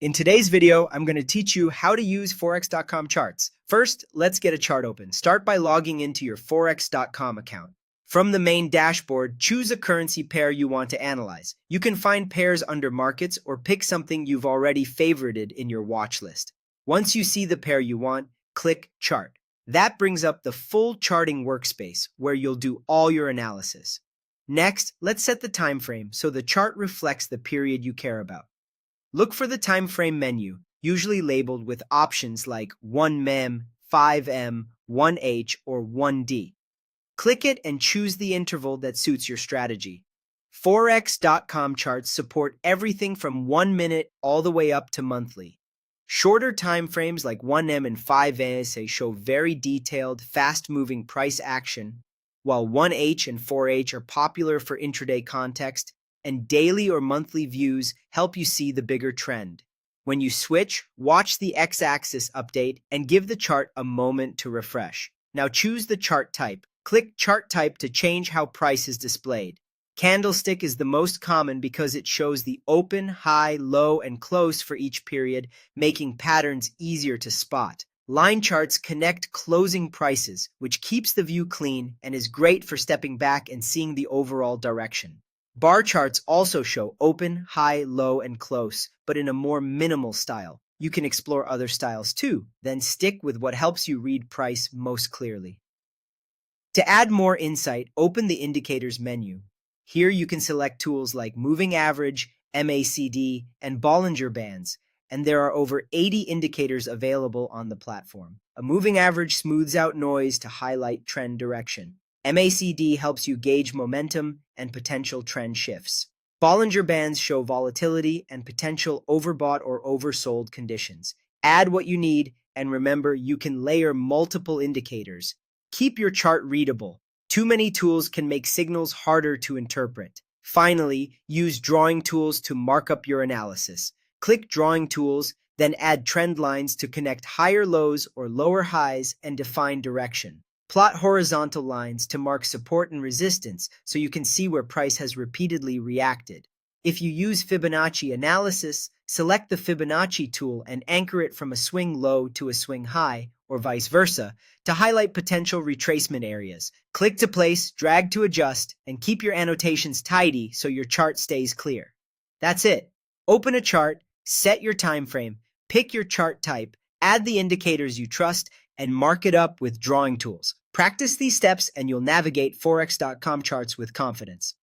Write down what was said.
In today's video, I'm going to teach you how to use Forex.com charts. First, let's get a chart open. Start by logging into your Forex.com account. From the main dashboard, choose a currency pair you want to analyze. You can find pairs under markets or pick something you've already favorited in your watch list. Once you see the pair you want, click Chart. That brings up the full charting workspace where you'll do all your analysis. Next, let's set the time frame so the chart reflects the period you care about. Look for the time frame menu, usually labeled with options like 1 mem, 5 m, 1h, or 1d. Click it and choose the interval that suits your strategy. Forex.com charts support everything from 1 minute all the way up to monthly. Shorter time frames like 1m and 5s show very detailed, fast-moving price action, while 1h and 4h are popular for intraday context, and daily or monthly views help you see the bigger trend. When you switch, watch the x-axis update and give the chart a moment to refresh. Now choose the chart type. Click Chart Type to change how price is displayed. Candlestick is the most common because it shows the open, high, low, and close for each period, making patterns easier to spot. Line charts connect closing prices, which keeps the view clean and is great for stepping back and seeing the overall direction. Bar charts also show open, high, low, and close, but in a more minimal style. You can explore other styles too, then stick with what helps you read price most clearly. To add more insight, open the Indicators menu. Here you can select tools like Moving Average, MACD, and Bollinger Bands, and there are over 80 indicators available on the platform. A moving average smooths out noise to highlight trend direction. MACD helps you gauge momentum and potential trend shifts. Bollinger Bands show volatility and potential overbought or oversold conditions. Add what you need, and remember, you can layer multiple indicators. Keep your chart readable. Too many tools can make signals harder to interpret. Finally, use drawing tools to mark up your analysis. Click Drawing Tools, then add trend lines to connect higher lows or lower highs and define direction. Plot horizontal lines to mark support and resistance so you can see where price has repeatedly reacted. If you use Fibonacci analysis, select the Fibonacci tool and anchor it from a swing low to a swing high, or vice versa, to highlight potential retracement areas. Click to place, drag to adjust, and keep your annotations tidy so your chart stays clear. That's it. Open a chart, set your time frame, pick your chart type, add the indicators you trust, and mark it up with drawing tools. Practice these steps and you'll navigate Forex.com charts with confidence.